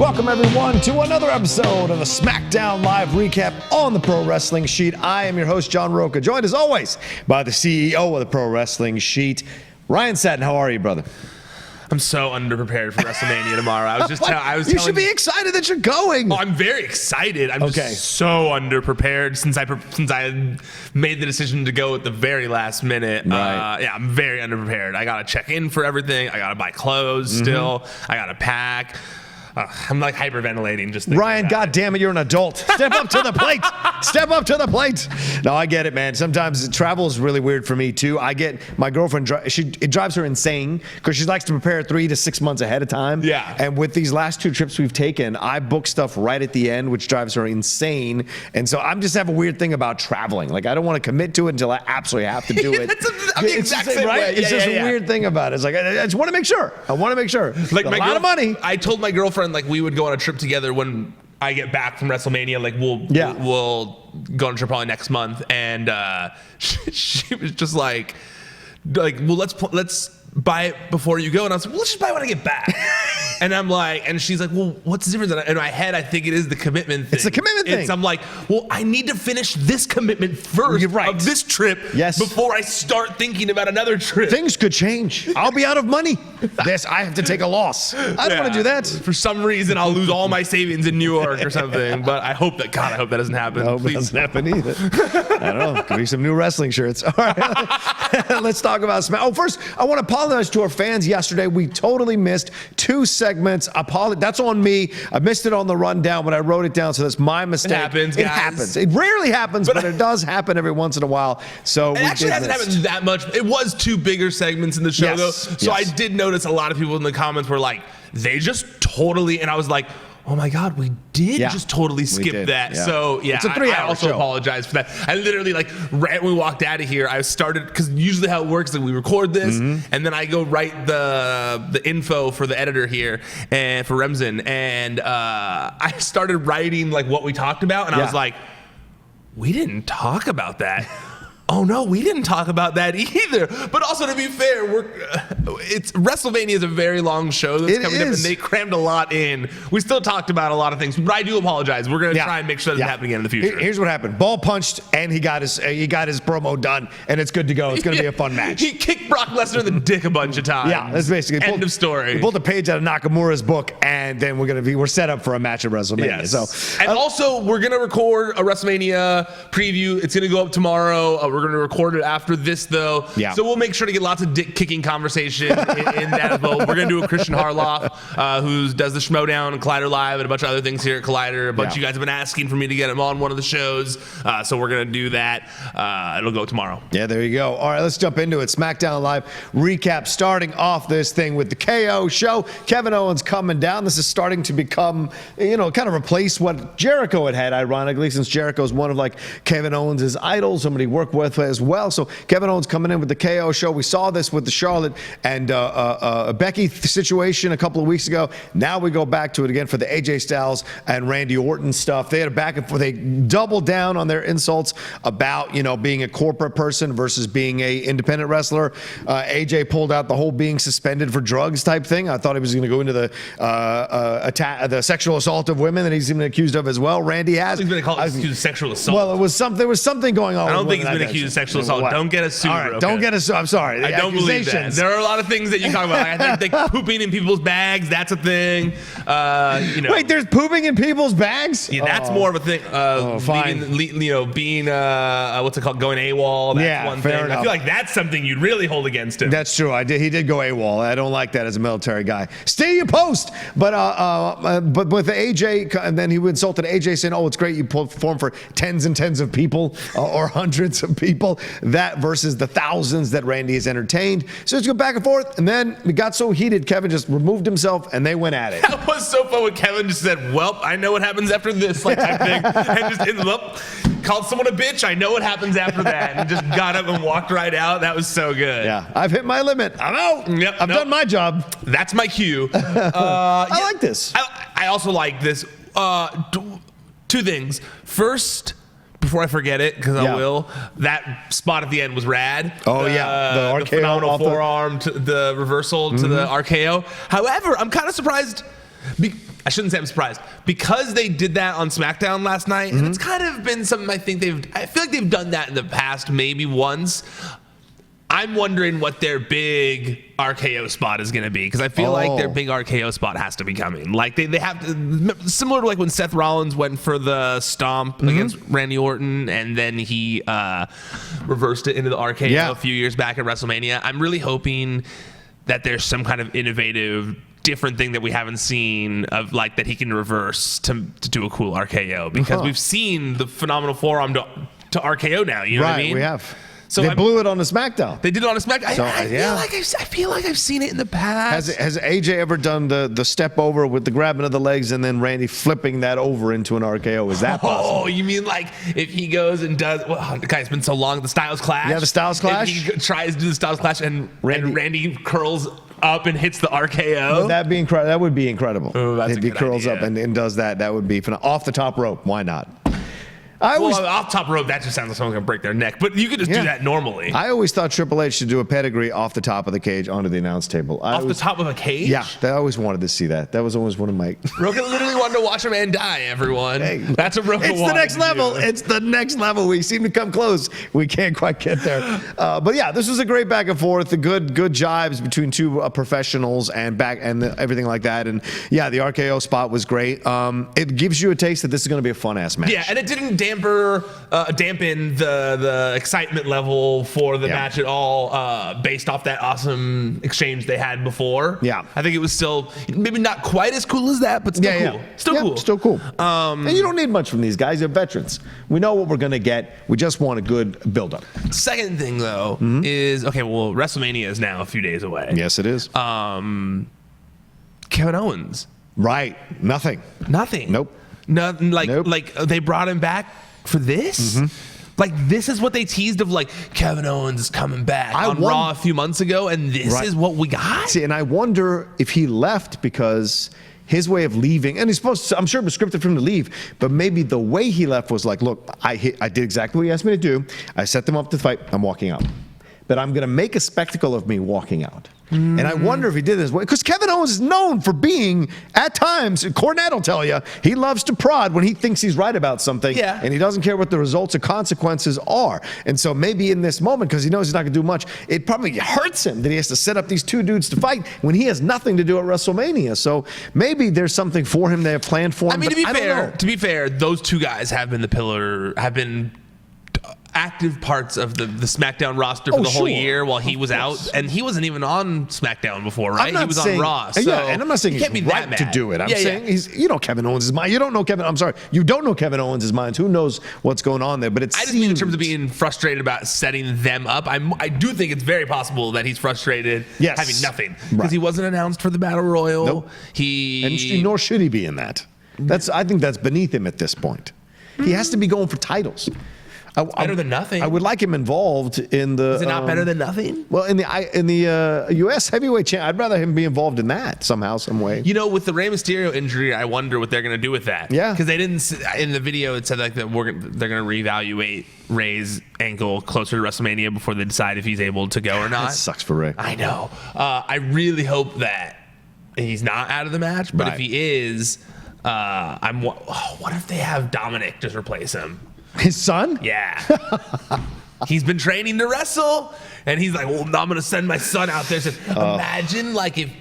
Welcome, everyone, to another episode of a SmackDown Live recap on the Pro Wrestling Sheet. I am your host, John Rocha, joined as always by the CEO of the Pro Wrestling Sheet, Ryan Satin. How are you, brother? I'm so underprepared for WrestleMania tomorrow. You should be excited that you're going. Oh, I'm very excited. I'm just so underprepared since I made the decision to go at the very last minute. Right. I'm very underprepared. I gotta check in for everything. I gotta buy clothes still. I gotta pack. I'm like hyperventilating just thinking Ryan, about goddammit, you're an adult. Step up to the plate. Step up to the plate. No, I get it, man. Sometimes travel is really weird for me, too. I get my girlfriend, it drives her insane because she likes to prepare 3 to 6 months ahead of time. Yeah. And with these last 2 trips we've taken, I book stuff right at the end, which drives her insane. And so I just have a weird thing about traveling. Like, I don't want to commit to it until I absolutely have to do it. I'm the exact same way. It's just a weird thing about it. It's like, I just want to make sure. I want to make sure. Like, a lot of money. I told my girlfriend, like, we would go on a trip together when I get back from WrestleMania. Like, we'll go on a trip probably next month. And she was just like, well, let's buy it before you go. And I was like, well, let's just buy it when I get back. And I'm like, and she's like, well, what's the difference? And in my head, I think it is the commitment thing. It's the commitment thing. I'm like, well, I need to finish this commitment first of this trip before I start thinking about another trip. Things could change. I'll be out of money. I have to take a loss. I don't want to do that. For some reason, I'll lose all my savings in New York or something. But I hope that doesn't happen. I hope it doesn't happen either. I don't know. Could be some new wrestling shirts. All right. Let's talk about SmackDown. Oh, first, I want to apologize to our fans yesterday. We totally missed 2 segments. That's on me. I missed it on the rundown when I wrote it down, so that's my mistake. It happens, guys. It happens. It rarely happens, but it does happen every once in a while. So it actually hasn't happened that much. It was 2 bigger segments in the show, though. So I did notice a lot of people in the comments were like, they just totally, and I was like, oh my God, we did just totally skip that. Yeah. So it's a 3-hour I also show. apologize for that. I literally right when we walked out of here, I started, because usually how it works is like we record this and then I go write the info for the editor here and for Remsen, and I started writing like what we talked about, and I was like, we didn't talk about that. Oh no, we didn't talk about that either. But also, to be fair, WrestleMania is a very long show that's coming up, and they crammed a lot in. We still talked about a lot of things, but I do apologize. We're going to try and make sure that doesn't happen again in the future. Here's what happened: Ball punched, and he got his promo done, and it's good to go. It's going to be a fun match. He kicked Brock Lesnar in the dick a bunch of times. Yeah, that's basically end of story. We pulled a page out of Nakamura's book, and then we're set up for a match at WrestleMania. Yes. So, and also, we're going to record a WrestleMania preview. It's going to go up tomorrow. We're going to record it after this, though. Yeah. So we'll make sure to get lots of dick-kicking conversation in that as well. We're going to do a Christian Harloff, who does the Schmodown and Collider Live and a bunch of other things here at Collider. A bunch of you guys have been asking for me to get him on one of the shows, so we're going to do that. It'll go tomorrow. Yeah, there you go. All right, let's jump into it. SmackDown Live recap, starting off this thing with the KO show. Kevin Owens coming down. This is starting to become, kind of replace what Jericho had, ironically, since Jericho's one of like Kevin Owens' idols, somebody he worked with as well. So Kevin Owens coming in with the KO show. We saw this with the Charlotte and Becky situation a couple of weeks ago. Now we go back to it again for the AJ Styles and Randy Orton stuff. They had a back and forth. They doubled down on their insults about, being a corporate person versus being a independent wrestler. AJ pulled out the whole being suspended for drugs type thing. I thought he was going to go into the sexual assault of women that he's been accused of as well. Randy has. He's been accused of sexual assault. Well, there was something going on. I don't think he's been accused of sexual assault. Don't get us sued. All right, don't get us sued. I'm sorry. I don't believe that. There are a lot of things that you talk about. I think pooping in people's bags, that's a thing. Wait, there's pooping in people's bags? Yeah, that's more of a thing. Fine. Being what's it called? Going AWOL. That's one thing. Enough. I feel like that's something you'd really hold against him. That's true. He did go AWOL. I don't like that as a military guy. Stay your post. But with the AJ, and then he insulted AJ saying, "Oh, it's great you perform for tens and tens of people or hundreds of people." That versus the thousands that Randy has entertained. So it's go back and forth, and then it got so heated, Kevin just removed himself, and they went at it. That was so fun when Kevin just said, "Well, I know what happens after this," like type thing, and just called someone a bitch. I know what happens after that, and just got up and walked right out. That was so good. Yeah, I've hit my limit. I'm out. Yep, I've done my job. That's my cue. I like this. I also like this. 2 things. First, before I forget it, because I will, that spot at the end was rad. Oh, the RKO. The phenomenal forearm, to the reversal to the RKO. However, I'm kind of surprised I shouldn't say I'm surprised because they did that on SmackDown last night, and it's kind of been something I feel like they've done that in the past, maybe once. I'm wondering what their big RKO spot is going to be because I feel like their big RKO spot has to be coming. Like they have to, similar to like when Seth Rollins went for the stomp against Randy Orton and then he reversed it into the RKO a few years back at WrestleMania. I'm really hoping that there's some kind of innovative, different thing that we haven't seen of like that he can reverse to do a cool RKO because we've seen the phenomenal forearm to RKO now. You know what I mean? We have. So they blew it on the SmackDown. They did it on a SmackDown. So, I feel like I've seen it in the past. Has AJ ever done the step over with the grabbing of the legs and then Randy flipping that over into an RKO? Is that possible? Oh, you mean like if he goes and does? Well, guys, it's been so long. The Styles Clash. Yeah, the Styles Clash. If he tries to do the Styles Clash and Randy curls up and hits the RKO. Would that be incredible? That would be incredible. Oh, that's if he curls up and does that, that would be off the top rope. Why not? Off top rope, that just sounds like someone's going to break their neck. But you could just do that normally. I always thought Triple H should do a pedigree off the top of the cage onto the announce table. The top of a cage? Yeah, I always wanted to see that. That was always one of my... Rocha literally wanted to watch a man die, everyone. Hey, that's a Rocha. It's the next level. It's the next level. We seem to come close. We can't quite get there. But yeah, this was a great back and forth. The good jibes between two professionals and everything like that. And yeah, the RKO spot was great. It gives you a taste that this is going to be a fun-ass match. Yeah, and it didn't dampen the excitement level for the match at all based off that awesome exchange they had before. Yeah. I think it was still maybe not quite as cool as that, but still cool. Still cool. And you don't need much from these guys. They're veterans. We know what we're going to get. We just want a good build-up. Second thing, though, is, WrestleMania is now a few days away. Yes, it is. Kevin Owens. Right. Nothing. Nope. Nothing. Like they brought him back for this? Like, this is what they teased of, like, Kevin Owens is coming back on Raw a few months ago, and this is what we got? See, and I wonder if he left because his way of leaving, and he's supposed to, I'm sure it was scripted for him to leave, but maybe the way he left was like, look, I did exactly what he asked me to do. I set them up to fight. I'm walking out. But I'm going to make a spectacle of me walking out. And I wonder if he did this way. Because Kevin Owens is known for being, at times, Cornette will tell you, he loves to prod when he thinks he's right about something. Yeah. And he doesn't care what the results or consequences are. And so maybe in this moment, because he knows he's not going to do much, it probably hurts him that he has to set up these two dudes to fight when he has nothing to do at WrestleMania. So maybe there's something for him they have planned for him. I mean, to be fair, those two guys have been active parts of the SmackDown roster for the whole year while he was out, and he wasn't even on SmackDown before, right? He was on Raw. So and I'm not saying he's right to do it. I'm saying Kevin Owens' mind. You don't know Kevin Owens' mind. Who knows what's going on there? But I just mean in terms of being frustrated about setting them up. I do think it's very possible that he's frustrated having nothing because he wasn't announced for the Battle Royal. Nope. Nor should he be in that. I think that's beneath him at this point. He has to be going for titles. Better than nothing. I would like him involved in the. Is it not better than nothing? Well, in the U.S. heavyweight champ, I'd rather him be involved in that somehow, some way. You know, with the Rey Mysterio injury, I wonder what they're going to do with that. Yeah, because they didn't in the video. It said like that they're going to reevaluate Rey's ankle closer to WrestleMania before they decide if he's able to go or not. That sucks for Rey. I know. I really hope that he's not out of the match, but if he is, what if they have Dominic just replace him? His son? Yeah. He's been training to wrestle, and he's like, well, I'm going to send my son out there. So imagine, like, if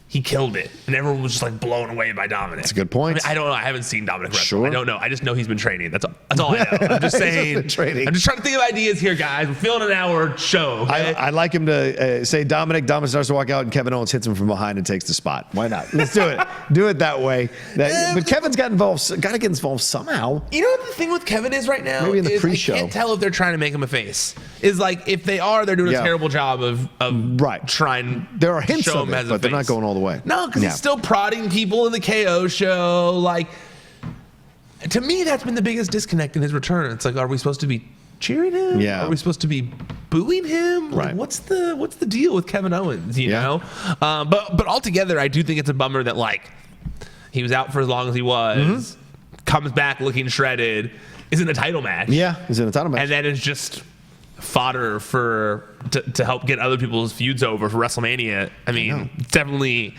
he killed it, and everyone was just, like, blown away by Dominic. That's a good point. I don't know. I haven't seen Dominic wrestle. Sure. I don't know. I just know he's been training. That's all I know. I'm just saying. I'm just trying to think of ideas here, guys. We're filling an hour show. Okay? I'd like him to say Dominic starts to walk out, and Kevin Owens hits him from behind and takes the spot. Why not? Let's do it. Do it that way. But Kevin's got to get involved somehow. You know what the thing with Kevin is right now? Maybe in the pre-show. I can't tell if they're trying to make him a face. Is like, if they are, they're doing a terrible job of trying. There are hints show of him it, as a but they're face. not going all the way. No, because he's still prodding people in the KO show. Like, to me, that's been the biggest disconnect in his return. It's like, are we supposed to be cheering him? Yeah. Are we supposed to be booing him? Right. Like, what's the deal with Kevin Owens? You know. But altogether, I do think it's a bummer that like he was out for as long as he was, comes back looking shredded, is in a title match. Yeah, he's in a title match, and then is just fodder to help get other people's feuds over for WrestleMania. I mean, it's definitely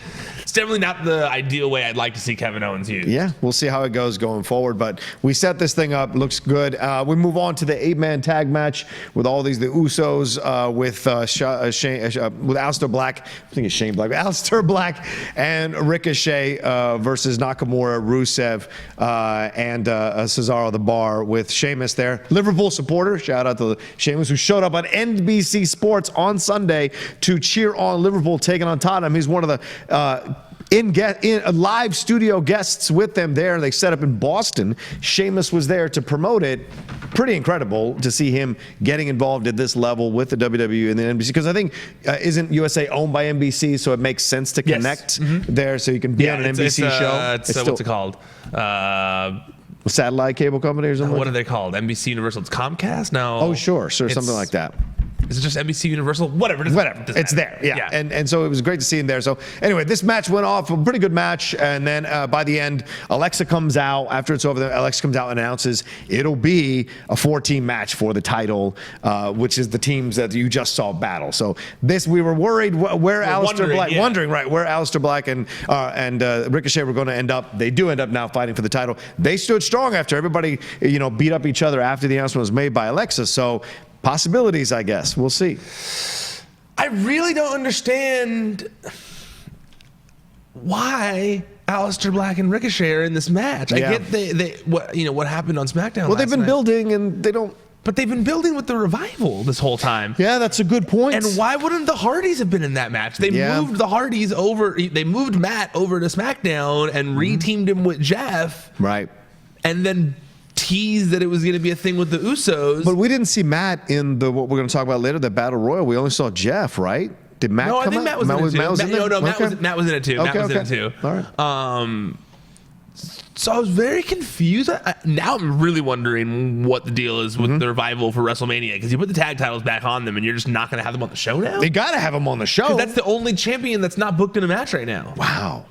not the ideal way I'd like to see Kevin Owens used. Yeah, we'll see how it goes going forward. But we set this thing up. Looks good. We move on to the 8-man tag match with all the Usos with Aleister Black. I think it's Shane Black. Aleister Black and Ricochet versus Nakamura, Rusev, and Cesaro the Bar with Sheamus there. Liverpool supporter. Shout out to Sheamus, who showed up on NBC Sports on Sunday to cheer on Liverpool taking on Tottenham. He's one of the in live studio guests with them there. They set up in Boston. Sheamus was there to promote it. Pretty incredible to see him getting involved at this level with the WWE and the NBC, because I think isn't USA owned by NBC, so it makes sense to connect there, so you can be on an NBC show. It's what's it called? Satellite cable company or something. What are they called? NBC Universal. It's Comcast? No. Oh, sure, something like that. Is it just NBC Universal? Whatever. It's there. Yeah. And so it was great to see him there. So anyway, this match went off, a pretty good match. And then by the end, Alexa comes out. After it's over, Alexa comes out and announces it'll be a 4-team match for the title, which is the teams that you just saw battle. So this, we were worried where Aleister Black, wondering where Aleister Black and Ricochet were going to end up. They do end up now fighting for the title. They stood strong after everybody, beat up each other after the announcement was made by Alexa. So possibilities, I guess. We'll see. I really don't understand why Aleister Black and Ricochet are in this match. I get what happened on SmackDown. Well, they've been building, and they don't. But they've been building with the Revival this whole time. Yeah, that's a good point. And why wouldn't the Hardys have been in that match? They moved the Hardys over. They moved Matt over to SmackDown and reteamed him with Jeff. Right. And then teased that it was going to be a thing with the Usos. But we didn't see Matt in what we're going to talk about later, the Battle Royal. We only saw Jeff, right? Did Matt come out? No, I think Matt was in it too. Matt was in it too. Matt was in it too. All right. So I was very confused. Now I'm really wondering what the deal is with the Revival for WrestleMania, because you put the tag titles back on them and you're just not going to have them on the show now? They got to have them on the show. That's the only champion that's not booked in a match right now. Wow.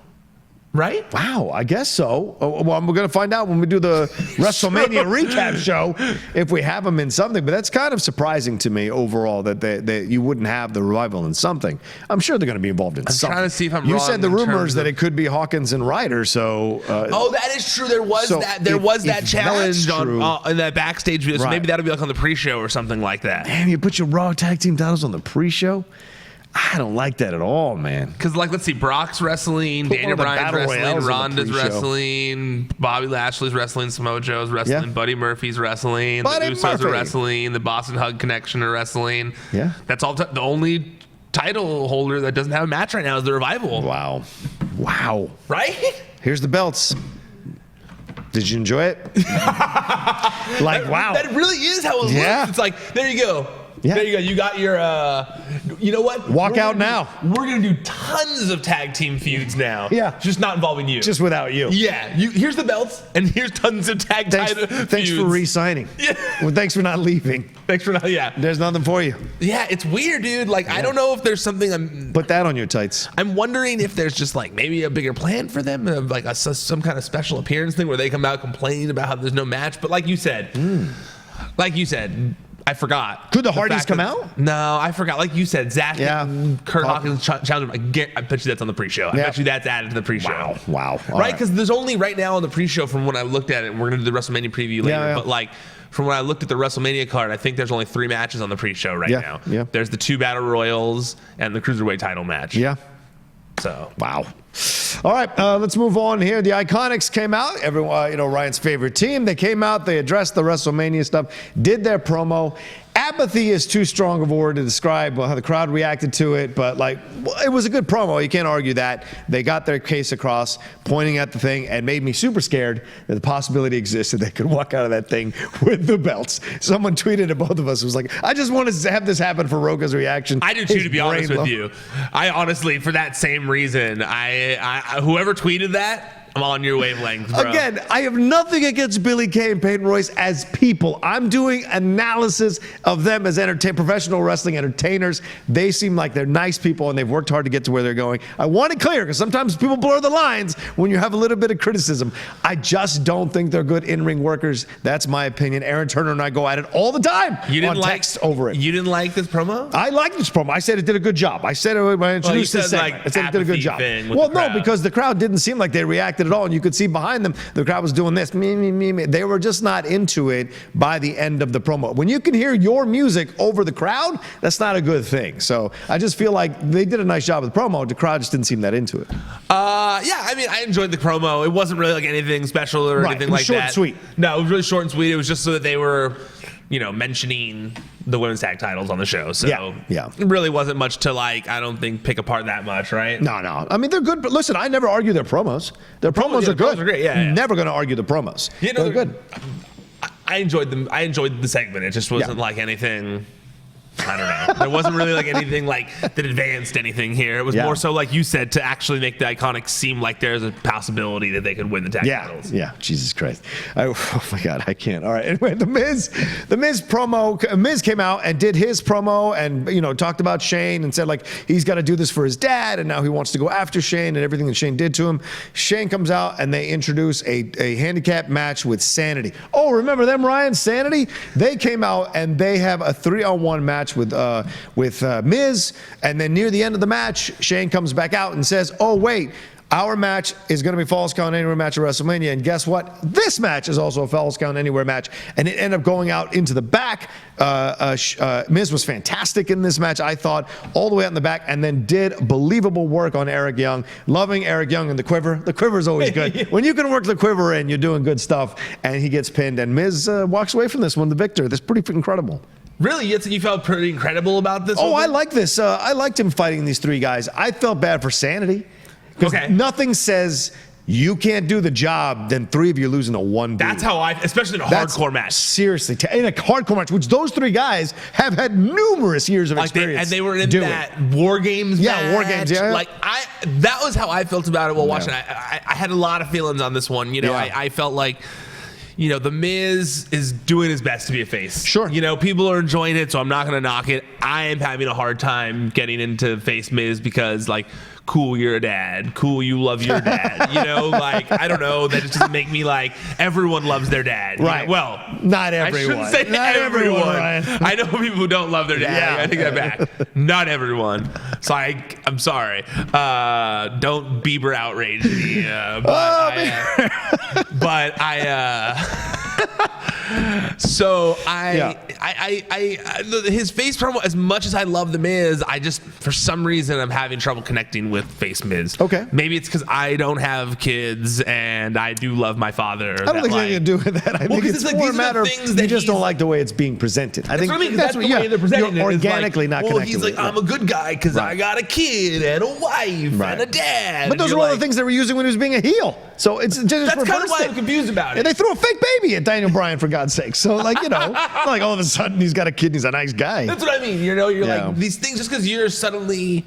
Right? Wow, I guess so. Well, we're going to find out when we do the WrestleMania recap show if we have them in something. But that's kind of surprising to me overall that you wouldn't have the Revival in something. I'm sure they're going to be involved in something. I'm trying to see if I'm wrong. You said the rumors that it could be Hawkins and Ryder. So that is true. There was that challenge in that backstage video. So maybe that'll be like on the pre-show or something like that. Damn, you put your Raw tag team titles on the pre-show? I don't like that at all, man. Because, let's see, Brock's wrestling, Daniel Bryan's wrestling, Ronda's wrestling, Bobby Lashley's wrestling, Samoa Joe's wrestling, Buddy Murphy's wrestling, the Usos are wrestling, the Boston Hug Connection are wrestling. Yeah. That's all. The only title holder that doesn't have a match right now is the Revival. Wow. Right? Here's the belts. Did you enjoy it? Wow. That really is how it looks. It's like, there you go. Yeah. There you go. You got your, you know what? Walk out now. We're going to do tons of tag team feuds now. Yeah. Just not involving you. Just without you. Yeah. Here's the belts, and here's tons of tag feuds. Thanks for re-signing. Yeah. Well, thanks for not leaving. Thanks for not, There's nothing for you. Yeah, it's weird, dude. I don't know if there's something Put that on your tights. I'm wondering if there's just maybe a bigger plan for them, some kind of special appearance thing where they come out complaining about how there's no match. But like you said, I forgot. Could the Hardys come out? No, I forgot. Like you said, Zach and Kurt Hawkins challenge. I bet you that's on the pre-show. I bet you that's added to the pre-show. Wow. Right? Because there's only right now on the pre-show from when I looked at it, and we're going to do the WrestleMania preview later, but from when I looked at the WrestleMania card, I think there's only 3 matches on the pre-show right now. Yeah. There's the 2 Battle Royals and the Cruiserweight title match. Yeah. So. Wow. All right, let's move on here. The Iconics came out. Everyone, Ryan's favorite team. They came out. They addressed the WrestleMania stuff, did their promo. Apathy is too strong of a word to describe how the crowd reacted to it, but it was a good promo. You can't argue that. They got their case across, pointing at the thing, and made me super scared that the possibility existed they could walk out of that thing with the belts. Someone tweeted at both of us, was like, I just want to have this happen for Rocha's reaction. I do too, to be honest with you. I honestly, for that same reason, I whoever tweeted that, I'm on your wavelength, bro. Again, I have nothing against Billy Kay and Peyton Royce as people. I'm doing analysis of them as professional wrestling entertainers. They seem like they're nice people, and they've worked hard to get to where they're going. I want it clear, because sometimes people blur the lines when you have a little bit of criticism. I just don't think they're good in-ring workers. That's my opinion. Aaron Turner and I go at it all the time on text over it. You didn't like this promo? I like this promo. I said it did a good job. I said it when I introduced this segment. I said it did a good job. Well, no, because the crowd didn't seem like they reacted at all, and you could see behind them the crowd was doing this. Me. They were just not into it by the end of the promo. When you can hear your music over the crowd, that's not a good thing. So I just feel like they did a nice job with the promo. The crowd just didn't seem that into it. Yeah, I mean, I enjoyed the promo. It wasn't really like anything special or anything like that. Short and sweet. No, it was really short and sweet. It was just so that they were, mentioning the women's tag titles on the show. So yeah. It really wasn't much to I don't think pick apart that much, right? No. I mean, they're good, but listen, I never argue their promos. Their promos are good. Promos are great. Yeah. Never going to argue the promos. They're good. I enjoyed them. I enjoyed the segment. It just wasn't like anything. I don't know. There wasn't really anything that advanced anything here. It was more so, like you said, to actually make the Iconics seem like there's a possibility that they could win the tag titles. Yeah, Jesus Christ. Oh my God, I can't. All right. Anyway, the Miz promo. Miz came out and did his promo and, talked about Shane and said, he's got to do this for his dad, and now he wants to go after Shane and everything that Shane did to him. Shane comes out and they introduce a handicap match with Sanity. Oh, remember them, Ryan? Sanity? They came out and they have a 3-on-1 match with Miz, and then near the end of the match, Shane comes back out and says, "Oh wait, our match is going to be Falls Count Anywhere match at WrestleMania, and guess what? This match is also a Falls Count Anywhere match." And it ended up going out into the back. Miz was fantastic in this match, I thought, all the way out in the back, and then did believable work on Eric Young. Loving Eric Young and the quiver. The quiver is always good. When you can work the quiver in, you're doing good stuff, and he gets pinned, and Miz walks away from this one the victor. That's pretty incredible. Really? You felt pretty incredible about this? I like this. I liked him fighting these three guys. I felt bad for Sanity. Because nothing says you can't do the job, then three of you losing to one dude. That's how especially in a hardcore match. Seriously. In a hardcore match, which those three guys have had numerous years of experience. And they were in that War Games match. Yeah, War Games, yeah. That was how I felt about it while watching it. I had a lot of feelings on this one. I felt like, The Miz is doing his best to be a face. Sure. People are enjoying it, so I'm not going to knock it. I am having a hard time getting into face Miz because, cool, you're a dad. Cool, you love your dad. I don't know. That just doesn't make me everyone loves their dad. Right. Well, not everyone. I shouldn't say not everyone. I know people who don't love their dad. Yeah. I take that back. Not everyone. So I'm sorry. Don't Bieber outrage me. His face promo, as much as I love the Miz, I just, for some reason, I'm having trouble connecting with face Miz. Okay. Maybe it's because I don't have kids and I do love my father. I don't think anything to do with that. I think it's more a matter of you just don't like the way it's being presented. I think that's the way they're presenting it. You're organically not connected. He's like, I'm a good guy because I got a kid and a wife and a dad. But those are all the things they were using when he was being a heel. So it's just that's kind of why I'm confused about it. And they threw a fake baby at Daniel Bryan, for God's sake. So all of a sudden he's got a kid and he's a nice guy. That's what I mean. You're like, these things, just because you're suddenly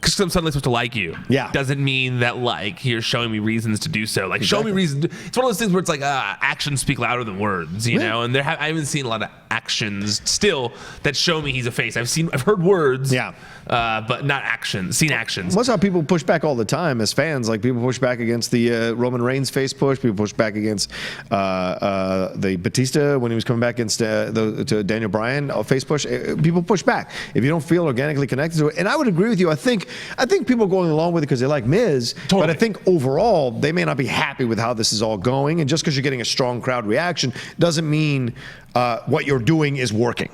supposed to like you, doesn't mean that you're showing me reasons to do so. Show me reasons. It's one of those things where it's actions speak louder than words, And I haven't seen a lot of actions still that show me he's a face. I've heard words, but not actions. Seen actions. That's how people push back all the time as fans. People push back against the Roman Reigns face push. People push back against the Batista when he was coming back against to Daniel Bryan face push. People push back if you don't feel organically connected to it. And I would agree with you. I think people are going along with it because they like Miz, but I think overall they may not be happy with how this is all going. And just because you're getting a strong crowd reaction doesn't mean what you're doing is working.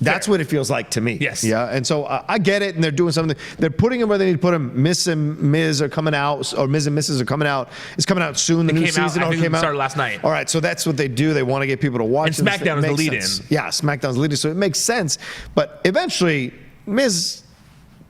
That's what it feels like to me. Yes. Yeah. And so I get it, and they're doing something. They're putting him where they need to put him. Miz and Miz are coming out, or Miz and Mrs. are coming out. It's coming out soon. The new season came out. Started last night. All right. So that's what they do. They want to get people to watch. And SmackDown is the lead-in. Yeah, SmackDown's the lead-in. So it makes sense. But eventually,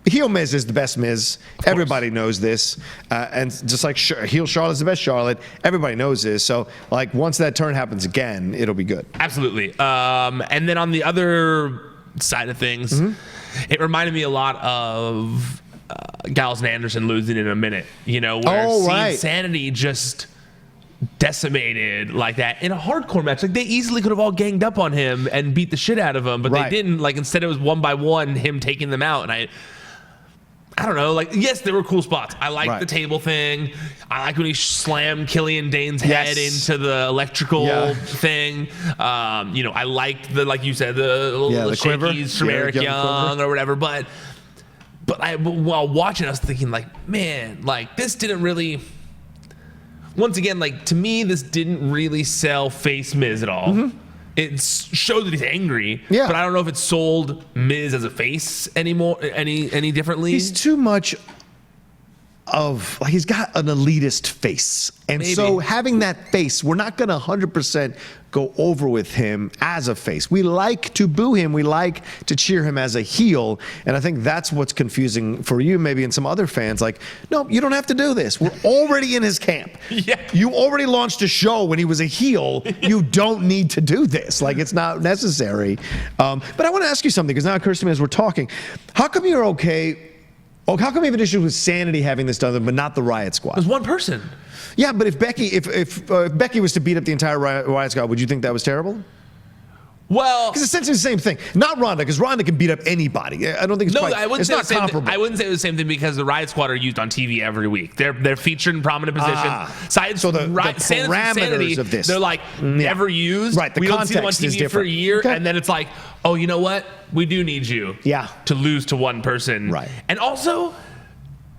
heel Miz is the best Miz. Everybody knows this. And just like heel Charlotte's the best Charlotte, everybody knows this. So, once that turn happens again, it'll be good. Absolutely. And then on the other side of things, it reminded me a lot of Gallows and Anderson losing in a minute. Where Sanity just decimated like that in a hardcore match. Like, they easily could have all ganged up on him and beat the shit out of him, but they didn't. Like, instead it was one by one, him taking them out. And I don't know. Like, yes, there were cool spots. I like the table thing. I like when he slammed Killian Dane's head into the electrical thing. I liked like you said, the shakies from Eric Young or whatever. But while watching, I was thinking, like, man, like, this didn't really. Once again, like, to me, this didn't really sell face Miz at all. Mm-hmm. It showed that he's angry, but I don't know if it sold Miz as a face anymore, any differently. He's too much of, like, he's got an elitist face. And so having that face, we're not going to 100% go over with him as a face. We like to boo him. We like to cheer him as a heel. And I think that's what's confusing for you, maybe, and some other fans. Like, no, you don't have to do this. We're already in his camp. Yeah. You already launched a show when he was a heel. You don't need to do this. Like, it's not necessary. But I want to ask you something, because now it occurs to me as we're talking. How come you're okay? Oh, how come you have an issue with Sanity having this done, but not the Riot Squad? There's one person. Yeah, but if Becky was to beat up the entire Riot Squad, would you think that was terrible? Well, because essentially the same thing. Not Ronda, because Ronda can beat up anybody. I don't think it's it's not comparable. I wouldn't say it was the same thing, because the Riot Squad are used on TV every week. They're featured in prominent positions. So the parameters of this, they're like never used. Right, the we don't context see them on is TV different. for a year, and then it's like, oh, you know what? We do need you. To lose to one person. Right. And also,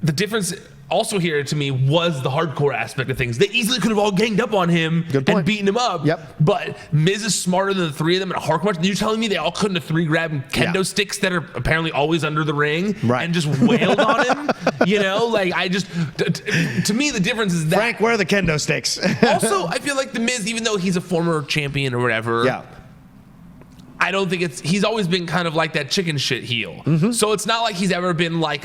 the difference also here to me was the hardcore aspect of things. They easily could have all ganged up on him and beaten him up. But Miz is smarter than the three of them in a hardcore match. You're telling me they all couldn't have three-grabbed kendo sticks that are apparently always under the ring and just wailed on him? You know, like, to me, the difference is that. Frank, where are the kendo sticks? Also, I feel like the Miz, even though he's a former champion or whatever, I don't think he's always been kind of like that chicken shit heel. Mm-hmm. So it's not like he's ever been like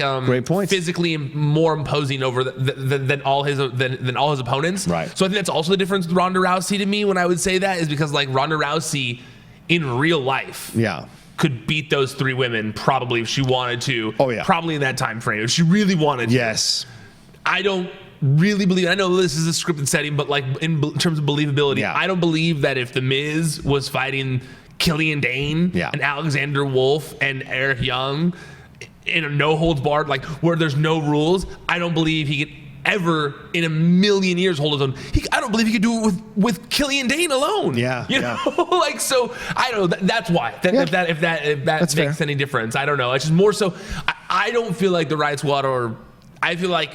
physically more imposing over than all his opponents. Right. So I think that's also the difference with Ronda Rousey to me when I would say that, is because, like, Ronda Rousey in real life could beat those three women probably if she wanted to. Oh, yeah. Probably in that time frame if she really wanted to. Yes. I don't really believe, I know this is a scripted setting, but, like, in terms of believability, I don't believe that if The Miz was fighting Killian Dane and Alexander Wolf and Eric Young in a no holds barred, like, where there's no rules, I don't believe he could ever in a million years hold his own. I don't believe he could do it with Killian Dane alone. You know, like, so I don't know. That's why. If that that's makes fair. any difference, I don't know. It's just more so. I don't feel like the Riot Squad, or I feel like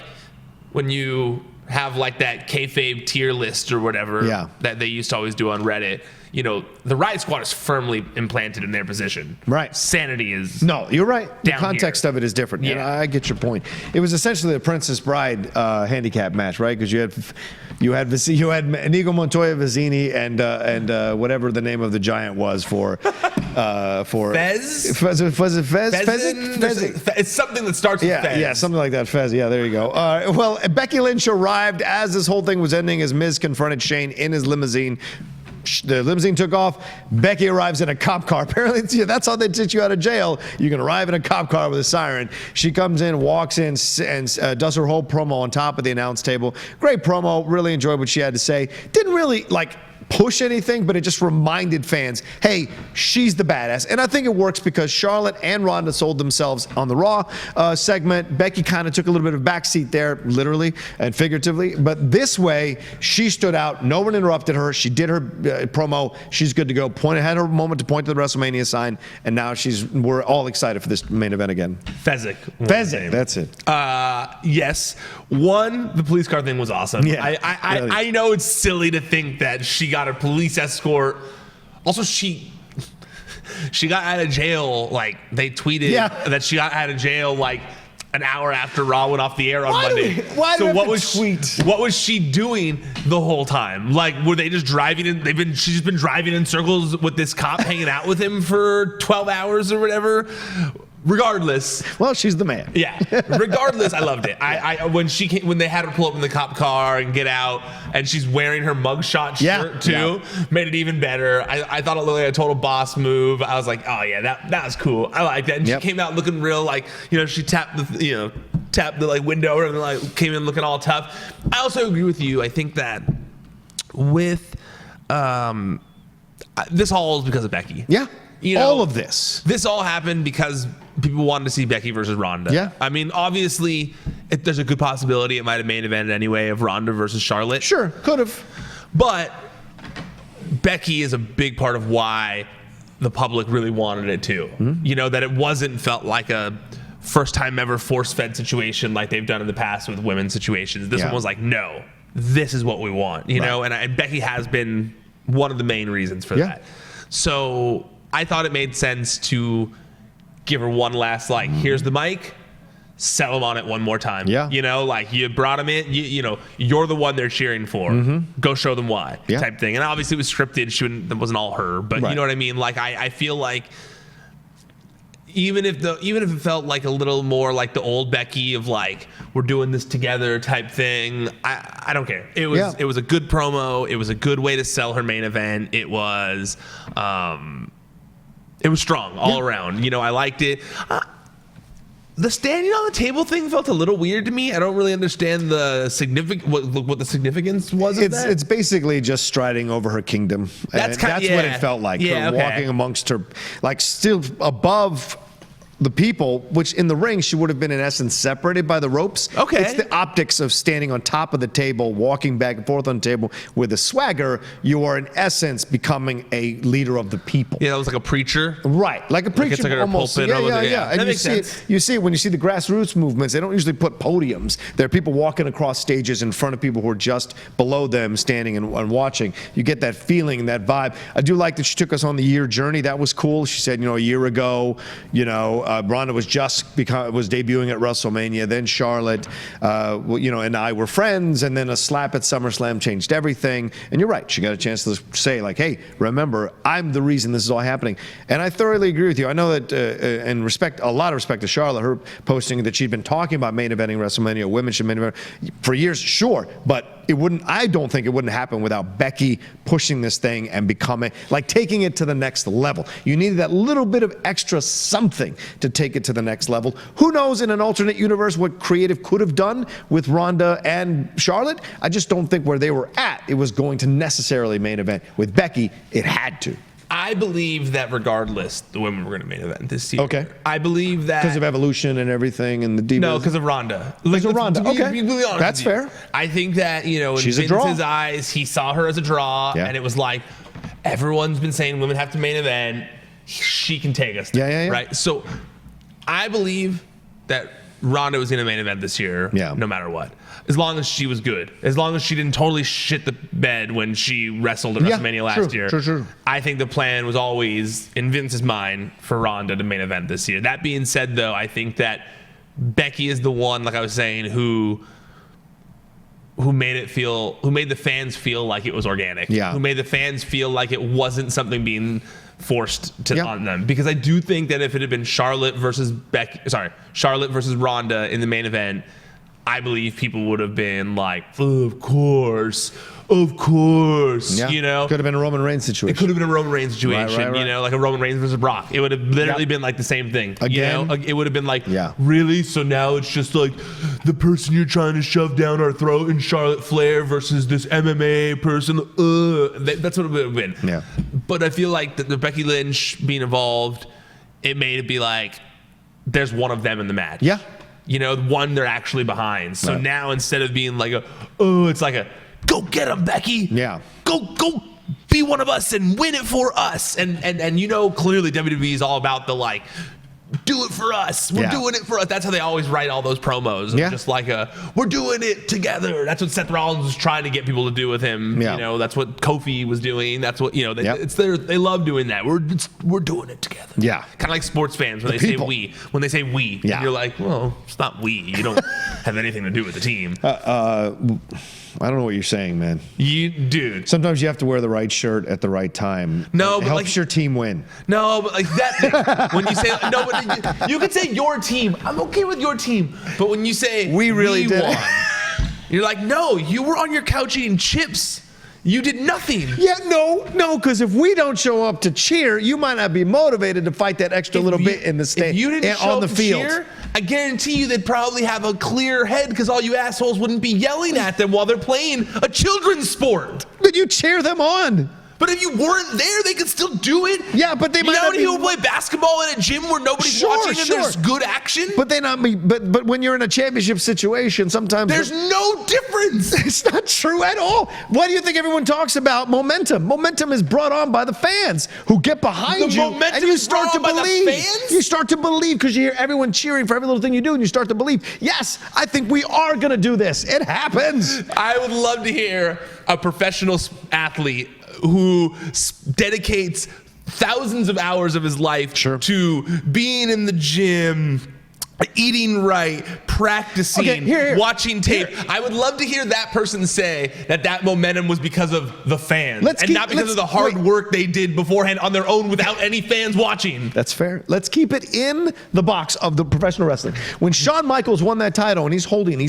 when you have like that kayfabe tier list or whatever that they used to always do on Reddit, you know, the Riot Squad is firmly implanted in their position. Right. Sanity is. No, you're right. The context of it is different. Yeah, I get your point. It was essentially a Princess Bride handicap match, right? Because you had Inigo Montoya Vizzini and whatever the name of the giant was for Fez. Was it Fez? It's something that starts with Fez. Yeah, something like that. Fez. Yeah, there you go. Well, Becky Lynch arrived as this whole thing was ending, as Miz confronted Shane in his limousine. The limousine took off. Becky arrives in a cop car. Apparently, that's how they teach you out of jail. You can arrive in a cop car with a siren. She comes in, walks in, and does her whole promo on top of the announce table. Great promo. Really enjoyed what she had to say. Didn't really, like, push anything, but it just reminded fans, hey, she's the badass. And I think it works because Charlotte and Ronda sold themselves on the Raw segment. Becky kind of took a little bit of a backseat there, literally and figuratively. But this way, she stood out. No one interrupted her. She did her promo. She's good to go. Had her moment to point to the WrestleMania sign, and now we're all excited for this main event again. Fezzik. That's it. Yes. One, the police car thing was awesome. Yeah, I know it's silly to think that she got a police escort. Also, she got out of jail, like, they tweeted that she got out of jail like an hour after Raw went off the air on Monday. What was she doing the whole time? Like, were they just driving in? She's just been driving in circles with this cop hanging out with him for 12 hours or whatever. Regardless, well, she's the man. Yeah. Regardless, I loved it. When they had her pull up in the cop car and get out, and she's wearing her mugshot shirt too, made it even better. I thought it looked like a total boss move. I was like, oh yeah, that was cool. I like that. And she came out looking real, like, you know, she tapped the like window and like came in looking all tough. I also agree with you. I think that with this all is because of Becky. Yeah. You know, all of this. This all happened because people wanted to see Becky versus Ronda. Yeah. I mean, obviously, there's a good possibility it might have main evented anyway of Ronda versus Charlotte. Sure, could have. But Becky is a big part of why the public really wanted it too. Mm-hmm. You know, that it wasn't felt like a first time ever force-fed situation like they've done in the past with women's situations. This one was like, no, this is what we want. You know, and Becky has been one of the main reasons for that. So I thought it made sense to give her one last, like, here's the mic, sell him on it one more time. Yeah. You know, like, you brought him in, you know, you're the one they're cheering for. Mm-hmm. Go show them why, type thing. And obviously it was scripted. That wasn't all her, but you know what I mean? Like, I feel like even if it felt like a little more like the old Becky of like, we're doing this together type thing, I don't care. It was a good promo. It was a good way to sell her main event. It was strong all around. You know, I liked it. The standing on the table thing felt a little weird to me. I don't really understand the what the significance was of that. It's basically just striding over her kingdom. That's what it felt like. Her walking amongst her, like still above the people, which in the ring she would have been in essence separated by the ropes. Okay. It's the optics of standing on top of the table, walking back and forth on the table with a swagger. You are in essence becoming a leader of the people. Yeah, that was like a preacher. Right, like a preacher. Like it's like almost. A pulpit Yeah. And that makes sense. You see it when you see the grassroots movements. They don't usually put podiums. There are people walking across stages in front of people who are just below them, standing and watching. You get that feeling, that vibe. I do like that she took us on the year journey. That was cool. She said, you know, a year ago, you know, Ronda was was debuting at WrestleMania. Then Charlotte, you know, and I were friends. And then a slap at SummerSlam changed everything. And you're right. She got a chance to say, like, hey, remember, I'm the reason this is all happening. And I thoroughly agree with you. I know that, and a lot of respect to Charlotte, her posting that she'd been talking about main eventing WrestleMania, women should main event for years, sure, but I don't think it wouldn't happen without Becky pushing this thing and becoming, like, taking it to the next level. You needed that little bit of extra something to take it to the next level. Who knows in an alternate universe what creative could have done with Ronda and Charlotte? I just don't think where they were at, it was going to necessarily main event. With Becky, it had to. I believe that regardless, the women were going to main event this year. Okay. I believe that because of evolution and everything and the Divas. No, because of Ronda. Because of Ronda. Okay. That's fair. I think that, you know, in Vince's eyes, he saw her as a draw, and it was like, everyone's been saying women have to main event. She can take us there. Yeah. Right? So I believe that Ronda was going to main event this year, no matter what. As long as she was good. As long as she didn't totally shit the bed when she wrestled at WrestleMania last year. True. I think the plan was always, in Vince's mind, for Ronda to main event this year. That being said, though, I think that Becky is the one, like I was saying, who made the fans feel like it was organic. Yeah. Who made the fans feel like it wasn't something being forced on them. Because I do think that if it had been Charlotte versus Ronda in the main event, I believe people would have been like, of course, you know. Could have been a Roman Reigns situation. It could have been a Roman Reigns situation, right. You know, like a Roman Reigns versus Brock. It would have literally been like the same thing. Again? You know? It would have been like, really? So now it's just like the person you're trying to shove down our throat in Charlotte Flair versus this MMA person. That's what it would have been. Yeah. But I feel like the Becky Lynch being involved, it made it be like, there's one of them in the match. Yeah. You know, one they're actually behind. So now instead of being like it's like go get him, Becky. Yeah. Go be one of us and win it for us. And you know, clearly WWE is all about the like, do it for us. We're doing it for us. That's how they always write all those promos. Just like we're doing it together. That's what Seth Rollins was trying to get people to do with him. You know, that's what Kofi was doing. That's what, you know, they love doing that. We're doing it together. Yeah. Kind of like sports fans when they say we. When they say we, and you're like, well, it's not we. You don't have anything to do with the team. I don't know what you're saying, man. Dude. Sometimes you have to wear the right shirt at the right time. No, it helps your team win. No, but like that thing, when you say but you can say your team. I'm okay with your team, but when you say we really won, you're like, no, you were on your couch eating chips. You did nothing. Yeah, no, because if we don't show up to cheer, you might not be motivated to fight that extra little bit in the stand. If you didn't show on the up to field. cheer, I guarantee you they'd probably have a clear head because all you assholes wouldn't be yelling at them while they're playing a children's sport. But you cheer them on. But if you weren't there, they could still do it. Yeah, but they might know not be. You play basketball in a gym where nobody's watching and there's good action. But they not be. But when you're in a championship situation, sometimes there's no difference. It's not true at all. Why do you think everyone talks about momentum? Momentum is brought on by the fans who get behind you, and you start to believe. You start to believe because you hear everyone cheering for every little thing you do, and you start to believe. Yes, I think we are going to do this. It happens. I would love to hear a professional athlete who dedicates thousands of hours of his life to being in the gym, eating right, practicing, watching tape. I would love to hear that person say that momentum was because of the fans not because of the hard work they did beforehand on their own without any fans watching. That's fair. Let's keep it in the box of the professional wrestling. When Shawn Michaels won that title and he's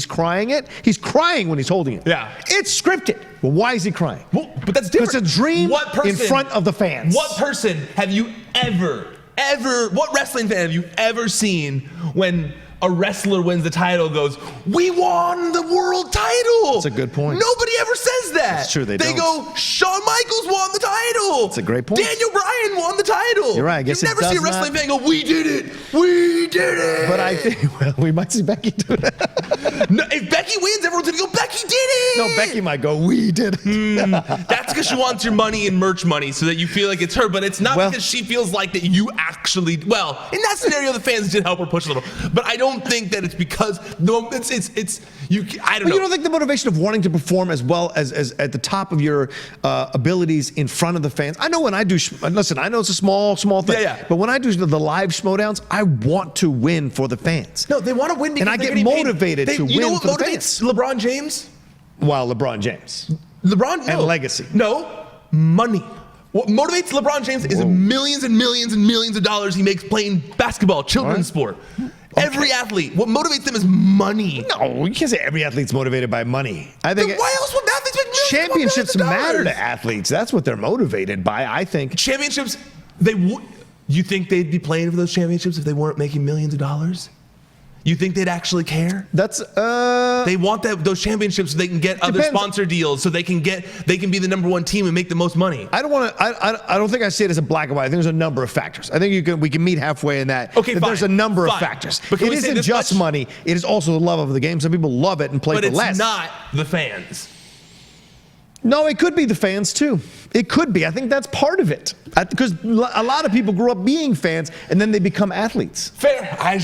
crying he's crying when he's holding it. Yeah. It's scripted. Well, why is he crying? Well, but that's different. It's a dream in front of the fans. What person have you ever, what wrestling fan have you ever seen when a wrestler wins the title goes, we won the world title? That's a good point. Nobody ever says that. That's true, they don't. Go, Shawn Michaels won the title. That's a great point. Daniel Bryan won the title. You're right. I guess you never see a wrestling fan go, we did it. We did it. But I think, we might see Becky do that. No, if Becky wins, everyone's going to go, Becky did it. No, Becky might go, we did it. That's because she wants your money and merch money so that you feel like it's her, but it's not because she feels like that you actually, in that scenario, the fans did help her push a little. But I don't think that it's because, I don't know. But you don't think the motivation of wanting to perform as well as at the top of your abilities in front of the fans? I know when I do, listen, I know it's a small thing. Yeah. But when I do the live Schmoedowns, I want to win for the fans. No, they want to win because I get motivated to win for the fans. You know what motivates LeBron James? Well, LeBron James. And legacy. No, money. What motivates LeBron James is millions and millions and millions of dollars he makes playing basketball, children's sport. Okay. Every athlete, what motivates them is money. No, you can't say every athlete's motivated by money. I think. Then why else would athletes make millions? Championships matter to athletes. That's what they're motivated by, I think. Championships, you think they'd be playing for those championships if they weren't making millions of dollars? You think they'd actually care? They want those championships so they can get other sponsor deals, so they can be the #1 team and make the most money. I don't think I see it as a black and white. I think there's a number of factors. I think we can meet halfway in that. Okay, fine. There's a number of factors. But it isn't just money. It is also the love of the game. Some people love it and play for less. But it's not the fans. No, it could be the fans too. It could be. I think that's part of it. Because a lot of people grew up being fans and then they become athletes. Fair. But I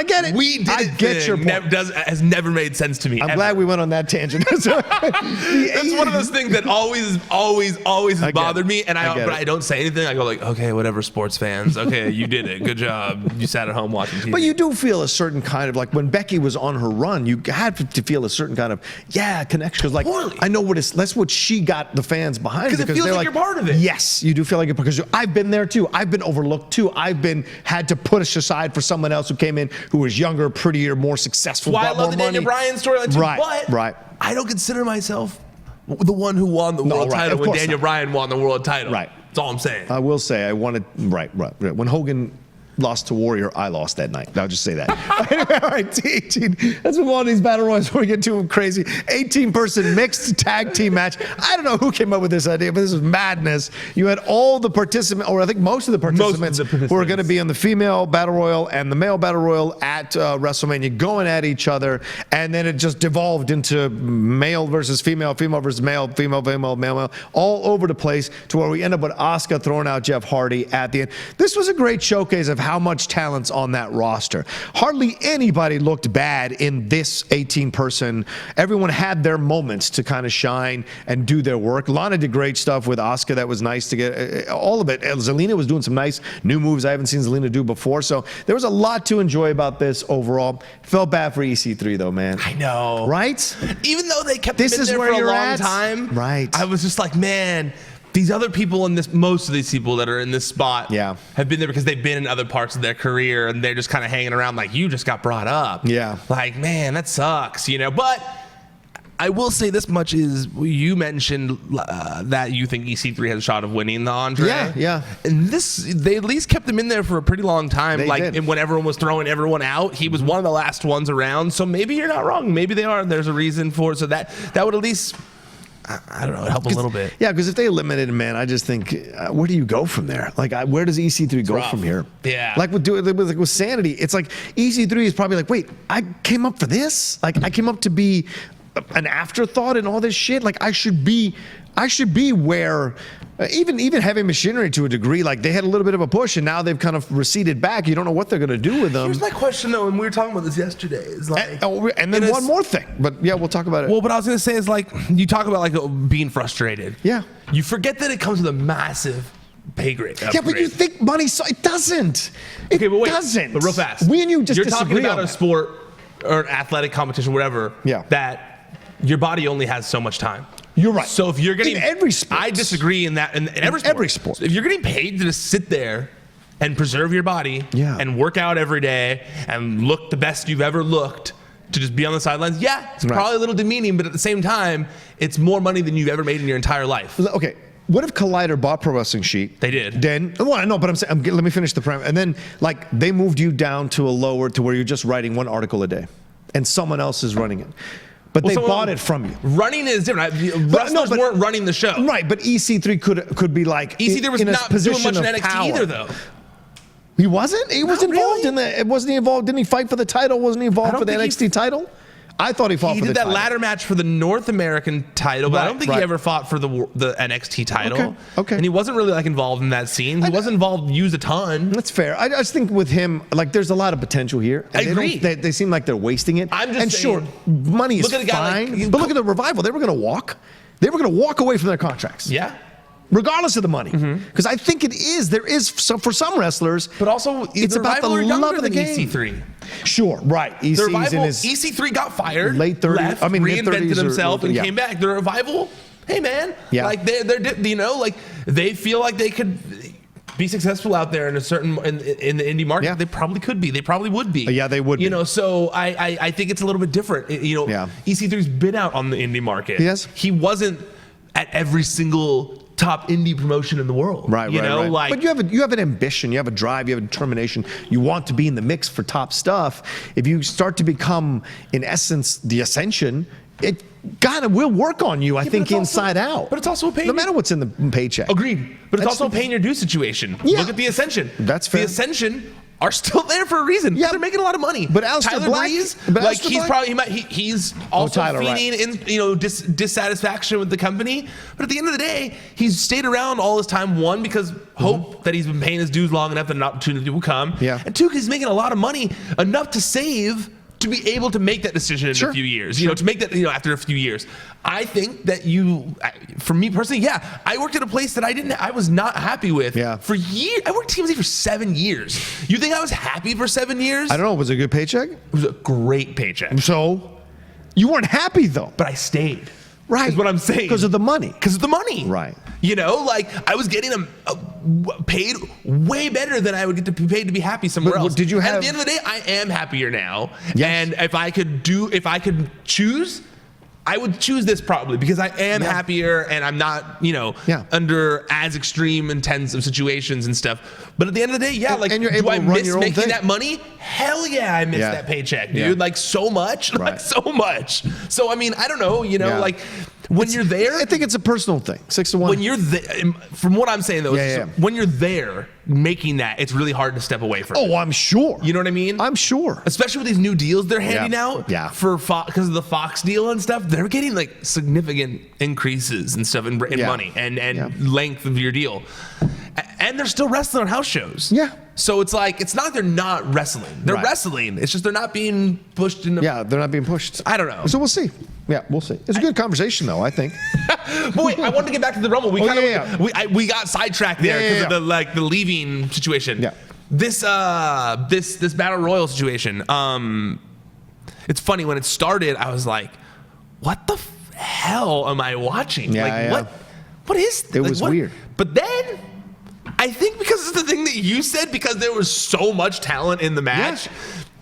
get it. I get your point. Has never made sense to me. I'm glad we went on that tangent. That's one of those things that always has bothered me. And I don't say anything. I go like, okay, whatever, sports fans. Okay, you did it. Good job. You sat at home watching TV. But you do feel a certain kind of, like when Becky was on her run, you had to feel a certain kind of, connection. Because I know that's what she got the fans behind. Because it feels like you're part of it. Yes, you do feel like it because I've been there too. I've been overlooked too. I've been had to push aside for someone else who came in who was younger, prettier, more successful, Why I got love more the Daniel money. Bryan storyline too. Right. I don't consider myself the one who won the world title when Daniel Bryan won the world title. Right. That's all I'm saying. I will say I wanted right. When Hogan lost to Warrior, I lost that night. I'll just say that. Anyway, all right, 18. Let's move on to these battle royals before we get too crazy. 18-person mixed tag team match. I don't know who came up with this idea, but this is madness. You had all the participants, or I think most of the participants who are going to be in the female battle royal and the male battle royal at WrestleMania going at each other, and then it just devolved into male versus female, female versus male, female, male, all over the place to where we end up with Asuka throwing out Jeff Hardy at the end. This was a great showcase of how much talent's on that roster. Hardly anybody looked bad in this 18-person. Everyone had their moments to kind of shine and do their work. Lana did great stuff with Asuka. That was nice to get all of it. Zelina was doing some nice new moves I haven't seen Zelina do before. So there was a lot to enjoy about this overall. Felt bad for EC3 though, man. I know. Right? Even though they kept them in there for a long time. Right. I was just like, man, these other people most of these people that are in this spot have been there because they've been in other parts of their career and they're just kind of hanging around like you just got brought up. Yeah. Like, man, that sucks, But I will say this much is you mentioned that you think EC3 has a shot of winning the Andre. Yeah. And they at least kept him in there for a pretty long time. And when everyone was throwing everyone out, he was one of the last ones around. So maybe you're not wrong. Maybe they are. There's a reason for it. So that would at least, I don't know, help a little bit. Yeah, because if they eliminated him, man, I just think, where do you go from there? Like, where does EC3 go from here? Yeah. Like with Sanity, it's like EC3 is probably like, wait, I came up for this? Like, I came up to be an afterthought and all this shit? Like, I should be where even heavy machinery to a degree, like they had a little bit of a push and now they've kind of receded back. You don't know what they're going to do with them. Here's my question though, and we were talking about this yesterday. Is like, and then one more thing, but yeah, we'll talk about it. Well, but I was going to say is like, you talk about like being frustrated. Yeah. You forget that it comes with a massive pay grade. Yeah, but you think money, it doesn't. It doesn't. But real fast. We and you just You're disagree talking about on a sport or an athletic competition, whatever. Yeah. That your body only has so much time. You're right. So if you're getting in every sport, I disagree in that in every sport. If you're getting paid to just sit there and preserve your body and work out every day and look the best you've ever looked to just be on the sidelines, it's probably a little demeaning, but at the same time, it's more money than you've ever made in your entire life. Okay. What if Collider bought Pro Wrestling Sheet? They did. Then, well, I know, but I'm saying, let me finish the premise. And then, like, they moved you down to where you're just writing one article a day, and someone else is running it. But they bought it from you. Running is different. Wrestlers weren't running the show. Right, but EC3 could be like EC3 was not doing much in NXT either, though. He wasn't? He was involved in the. Wasn't he involved? Didn't he fight for the title? Wasn't he involved for the NXT title? I thought he fought for the title. He did that ladder match for the North American title, but I don't think he ever fought for the NXT title. Okay. And he wasn't really like involved in that scene. He wasn't involved, used a ton. That's fair. I just think with him, like, there's a lot of potential here. I agree. They seem like they're wasting it. I'm just saying, sure, money is fine. But look at the Revival. They were going to walk. They were going to walk away from their contracts. Yeah. Regardless of the money, because I think there is for some wrestlers, but also it's about the love of the game. EC3. Sure, right. EC3 got fired, late 30s. left, reinvented himself, and came back. The Revival, hey man, like they're like they feel like they could be successful out there in a certain in the indie market. Yeah. They probably could be. They probably would be. Yeah, they would. So I think it's a little bit different. EC3's been out on the indie market. Yes, he wasn't at every single top indie promotion in the world. Right. Like, but you have an ambition, you have a drive, you have a determination. You want to be in the mix for top stuff. If you start to become, in essence, the Ascension, it will work on you, I think, inside out. But it's also a pain. No matter what's in the paycheck. Agreed. But it's also a paying your due situation. Yeah. Look at the Ascension. That's fair. The Ascension are still there for a reason. Yeah, they're making a lot of money. But Tyler Black, he's also feeding in dissatisfaction with the company. But at the end of the day, he's stayed around all this time. One, because hope that he's been paying his dues long enough that an opportunity will come. Yeah. And two, because he's making a lot of money, enough to save to be able to make that decision in a few years, to make that, after a few years. I think that for me personally, I worked at a place that I was not happy with for years. I worked at TMZ for 7 years. You think I was happy for 7 years? I don't know. Was it a good paycheck? It was a great paycheck. So you weren't happy though. But I stayed. Right. Is what I'm saying. Because of the money. Right. Like I was getting paid way better than I would get to be paid to be happy somewhere else. Did you have? And at the end of the day, I am happier now. Yes. And if I could choose, I would choose this probably because I am happier and I'm not, under as extreme intense of situations and stuff. But at the end of the day, and you're able do I to run miss your own making thing? that money? Hell yeah, I miss that paycheck, dude. Like so much, so much. So I mean, I don't know, like when you're there, I think it's a personal thing. 6 to 1. When you're there, from what I'm saying though, when you're there making that, it's really hard to step away from. Oh, I'm sure. You know what I mean? I'm sure. Especially with these new deals they're handing out. Yeah. For because of the Fox deal and stuff, they're getting like significant increases and stuff in money and length of your deal. And they're still wrestling on house shows. Yeah. So it's like, it's not like they're not wrestling. They're wrestling. It's just they're not being pushed in. They're not being pushed. I don't know. So we'll see. Yeah, we'll see. It's a good conversation, though, I think. But wait, I wanted to get back to the Rumble. We got sidetracked there because of the leaving situation. Yeah. This Battle Royal situation. It's funny, when it started, I was like, what the hell am I watching? What is this? It was weird. But then I think because it's the thing that you said, because there was so much talent in the match,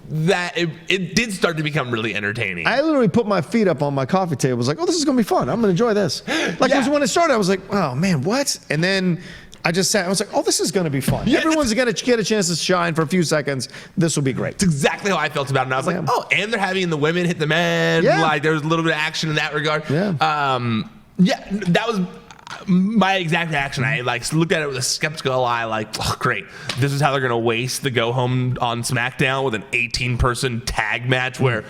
that it did start to become really entertaining. I literally put my feet up on my coffee table. I was like, oh, this is going to be fun. I'm going to enjoy this. Like, when it started, I was like, oh, man, what? And then I just sat. I was like, oh, this is going to be fun. Yeah, everyone's going to get a chance to shine for a few seconds. This will be great. It's exactly how I felt about it. And I was like, oh, and they're having the women hit the men. Yeah. Like, there was a little bit of action in that regard. Yeah. That was my exact reaction. I looked at it with a skeptical eye, like, oh, great. This is how they're going to waste the go home on SmackDown with an 18-person tag match where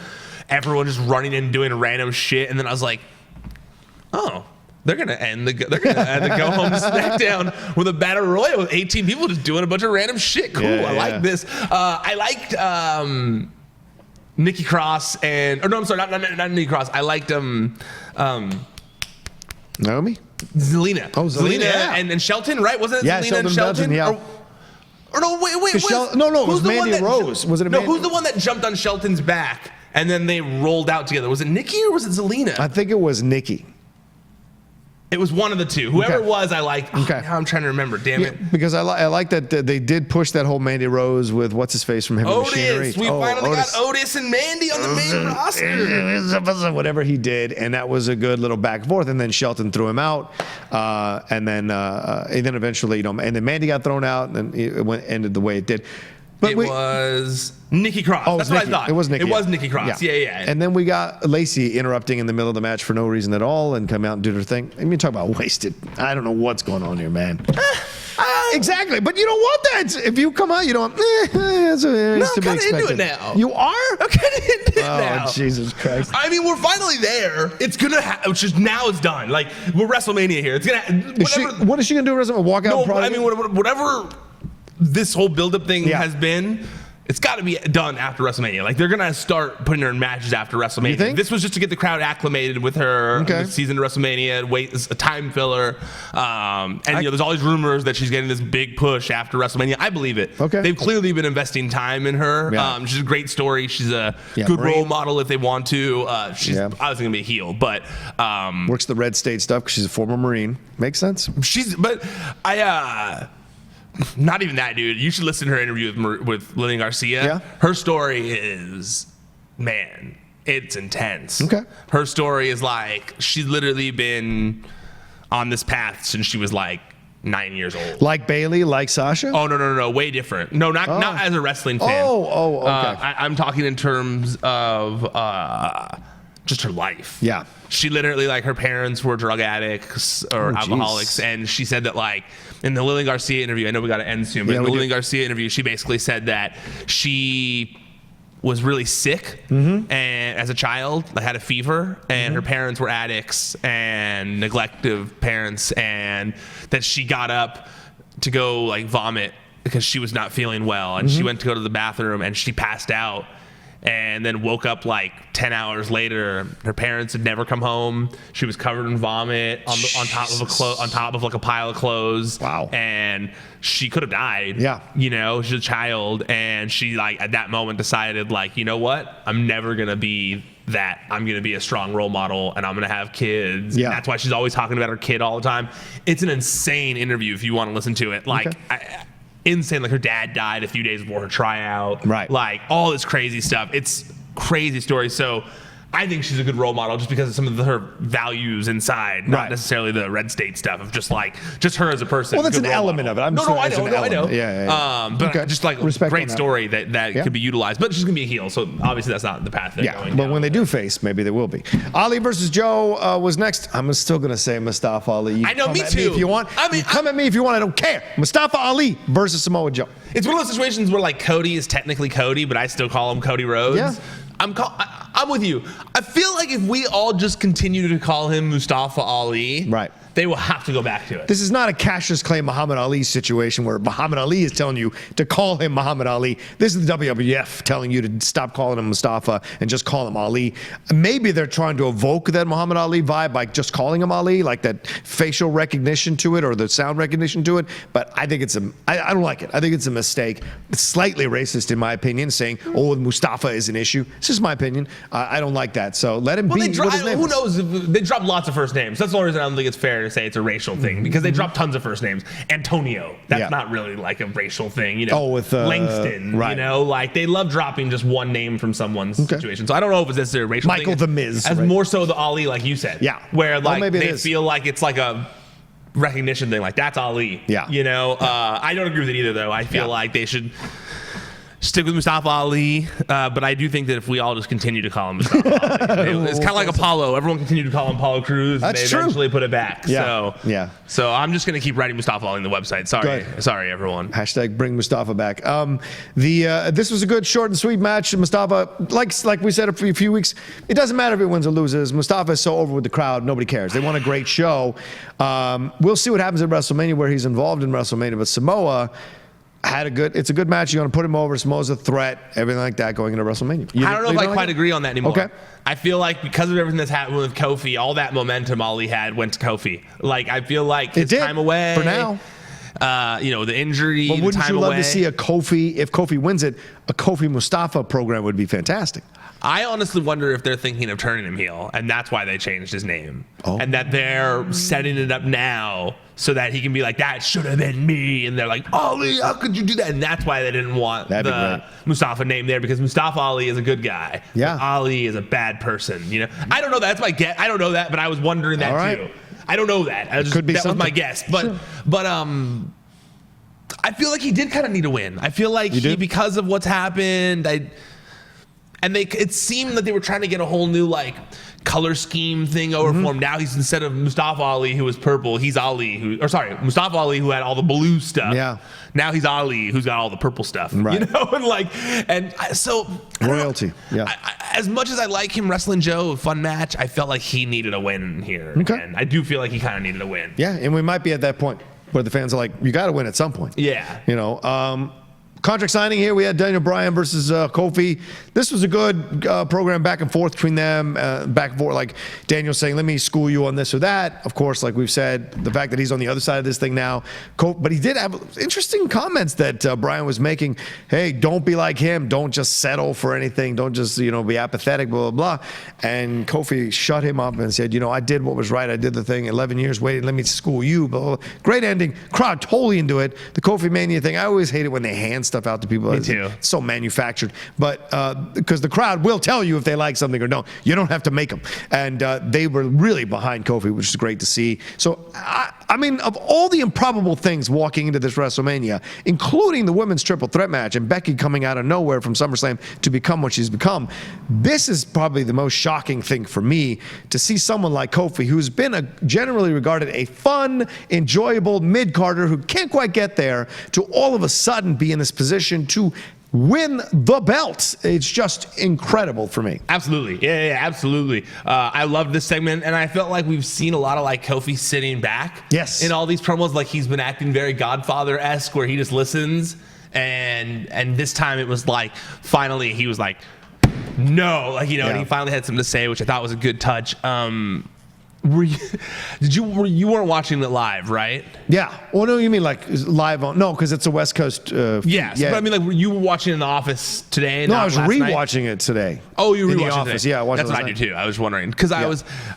everyone just running in and doing random shit. And then I was like, oh. They're gonna end the go home to SmackDown with a battle royal with 18 people just doing a bunch of random shit. Cool, I like this. I liked Nikki Cross and I'm sorry, not Nikki Cross. I liked Naomi. Zelina. Oh, Zelina, yeah. and Shelton, right? Wasn't it Zelina and Shelton? Yeah. Or no, wait. No, it was Mandy Rose. Was it Mandy? No, who's the one that jumped on Shelton's back and then they rolled out together? Was it Nikki or was it Zelina? I think it was Nikki. It was one of the two. Whoever it was, I liked. Okay. Now I'm trying to remember. Damn it. Because I like that they did push that whole Mandy Rose with what's his face from Heavy Machinery. We finally got Otis and Mandy on the main roster. Whatever he did, and that was a good little back and forth. And then Shelton threw him out, and then eventually, and then Mandy got thrown out, and it ended the way it did. But it was Nikki Cross. Oh, that's what I thought. It was Nikki. It was Nikki Cross. Yeah. And then we got Lacey interrupting in the middle of the match for no reason at all and come out and do her thing. I mean, talk about wasted. I don't know what's going on here, man. Exactly, but you don't want that. If you come out, you don't. It's I'm kind of into it now. You are? I'm kind of into it now. Oh, Jesus Christ! I mean, we're finally there. It's gonna. Which is now it's done. Like we're WrestleMania here. It's gonna. What is she gonna do? WrestleMania? Walk out? No, I mean, whatever. This whole build-up thing has been, it's got to be done after WrestleMania. Like, they're going to start putting her in matches after WrestleMania. You think? This was just to get the crowd acclimated with her this season of WrestleMania, a time filler. There's all these rumors that she's getting this big push after WrestleMania. I believe it. Okay. They've clearly been investing time in her. Yeah. She's a great story. She's a good role model if they want to. She's obviously going to be a heel, but... works the red state stuff because she's a former Marine. Makes sense. Not even that, dude. You should listen to her interview with Lillian Garcia. Yeah. Her story is, man, it's intense. Okay. Her story is like, she's literally been on this path since she was like 9 years old. Like Bailey, like Sasha? Oh, no. Way different. No, not as a wrestling fan. Okay. I'm talking in terms of just her life. Yeah. She literally, like, her parents were drug addicts or alcoholics, and she said that, like, in the Lillian Garcia interview, I know we got to end soon, but in the Lillian Garcia interview, she basically said that she was really sick and as a child, like, had a fever, and her parents were addicts and neglective parents, and that she got up to go, like, vomit because she was not feeling well, and she went to go to the bathroom, and she passed out. And then woke up like 10 hours later. Her parents had never come home. She was covered in vomit on top of like a pile of clothes. Wow. And she could have died. Yeah. You know, she's a child, and she, like, at that moment decided, like, you know what? I'm never gonna be that. I'm gonna be a strong role model, and I'm gonna have kids. Yeah. And that's why she's always talking about her kid all the time. It's an insane interview if you want to listen to it. Like. Insane. Like, her dad died a few days before her tryout. Right. Like, all this crazy stuff. It's crazy story. So I think she's a good role model just because of some of her values inside, not necessarily the red state stuff of just her as a person. Well, that's an element of it. I'm sure I know. Yeah. But just like great story that could be utilized. But she's gonna be a heel, so obviously that's not the path they're going but down. when they do face, maybe they will be. Ali versus Joe was next. I'm still gonna say Mustafa Ali. I know, me too. Me if you want, come at me if you want. I don't care. Mustafa Ali versus Samoa Joe. It's one of those situations where, like, Cody is technically Cody, but I still call him Cody Rhodes. Yeah. I'm with you. I feel like if we all just continue to call him Mustafa Ali, they will have to go back to it. This is not a Cassius Clay Muhammad Ali situation where Muhammad Ali is telling you to call him Muhammad Ali. This is the WWF telling you to stop calling him Mustafa and just call him Ali. Maybe they're trying to evoke that Muhammad Ali vibe by just calling him Ali, like that facial recognition to it or the sound recognition to it. But I think I don't like it. I think it's a mistake. It's slightly racist in my opinion, saying, oh, Mustafa is an issue. It's just my opinion. I don't like that. So let him be what his name who is. knows? They drop lots of first names. That's the only reason I don't think it's fair to say it's a racial thing, because they drop tons of first names. Antonio, that's not really like a racial thing, you know. Oh, with Langston, right. you know, like they love dropping just one name from someone's situation. So I don't know if it's necessarily a racial thing. Michael the Miz, as right. more so the Ali, like you said, where like maybe they feel like it's like a recognition thing, like that's Ali. You know, I don't agree with it either, though. I feel like they should stick with Mustafa Ali, but I do think that if we all just continue to call him Mustafa Ali, it's kind of like Apollo. Everyone continued to call him Apollo Crews. That's they true. eventually put it back. Yeah. So I'm just going to keep writing Mustafa Ali on the website. Sorry, everyone. Hashtag bring Mustafa back. This was a good, short and sweet match. Mustafa, like we said a few weeks, it doesn't matter if he wins or loses. Mustafa is so over with the crowd, nobody cares. They want a great show. We'll see what happens at WrestleMania, where he's involved in WrestleMania. But Samoa it's a good match. You're going to put him over. Samoa's a threat, everything like that going into WrestleMania. I don't know if I quite agree on that anymore. Okay. I feel like because of everything that's happened with Kofi, all that momentum Ali had went to Kofi. Like, I feel like his time away. For now. You know, the injury, But wouldn't the time you love away. to see if Kofi wins it, a Kofi Mustafa program would be fantastic. I honestly wonder if they're thinking of turning him heel, and that's why they changed his name. And that they're setting it up now so that he can be like, that should have been me. And they're like, Ali, how could you do that? And that's why they didn't want the Mustafa name there, because Mustafa Ali is a good guy. Yeah. Ali is a bad person. You know, I don't know. That's my guess. I don't know that, but I was wondering that too. I don't know that. Could be that something. was my guess. But I feel like he did kind of need a win. I feel like because of what's happened, it seemed that they were trying to get a whole new like color scheme thing over for him. Now he's, instead of Mustafa Ali, who was purple, he's Ali, Mustafa Ali, who had all the blue stuff. Yeah. Now he's Ali, who's got all the purple stuff. Right. You know, so royalty. As much as I like him wrestling Joe, a fun match, I felt like he needed a win here. Okay. And I do feel like he kind of needed a win. Yeah, and we might be at that point where the fans are like, you got to win at some point. Yeah. You know, contract signing here, we had Daniel Bryan versus Kofi. This was a good program back and forth between them, back and forth, like Daniel saying, let me school you on this or that. Of course, like we've said, the fact that he's on the other side of this thing now. But he did have interesting comments that Bryan was making. Hey, don't be like him. Don't just settle for anything. Don't just, be apathetic, blah, blah, blah. And Kofi shut him up and said, I did what was right. I did the thing. 11 years waiting. Let me school you, blah, blah, blah. Great ending. Crowd totally into it. The Kofi Mania thing, I always hate it when they hand stuff out to people. Me too. It's so manufactured. But because the crowd will tell you if they like something or don't. You don't have to make them. And they were really behind Kofi, which is great to see. So, I mean, of all the improbable things walking into this WrestleMania, including the women's triple threat match and Becky coming out of nowhere from SummerSlam to become what she's become, this is probably the most shocking thing for me, to see someone like Kofi, who's been generally regarded a fun, enjoyable mid-carder who can't quite get there, to all of a sudden be in this position to win the belt. It's just incredible for me. Absolutely. Yeah, absolutely. I loved this segment, and I felt like we've seen a lot of like Kofi sitting back in all these promos. Like he's been acting very Godfather-esque, where he just listens, and this time it was like finally he was like, no, like, and he finally had something to say, which I thought was a good touch. You weren't watching it live, right? Yeah. Well, no, you mean like live on? No, because it's a West Coast. Yes, but I mean, like, you were watching in the office today. No, I was rewatching it today. Oh, you were in rewatching the office? Today. Yeah, I watched that's it what I do too. I was wondering because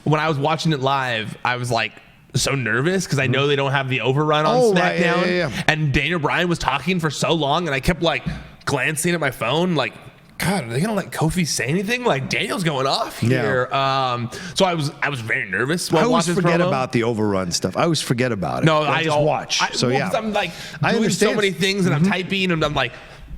when I was watching it live, I was like so nervous because I know they don't have the overrun on SmackDown, right, yeah. And Daniel Bryan was talking for so long, and I kept like glancing at my phone, like, God, are they gonna let Kofi say anything? Like Daniel's going off here. So I was very nervous. I always forget about the overrun stuff. I always forget about it. No, I just watch. I'm like doing so many things, and I'm typing, and I'm like,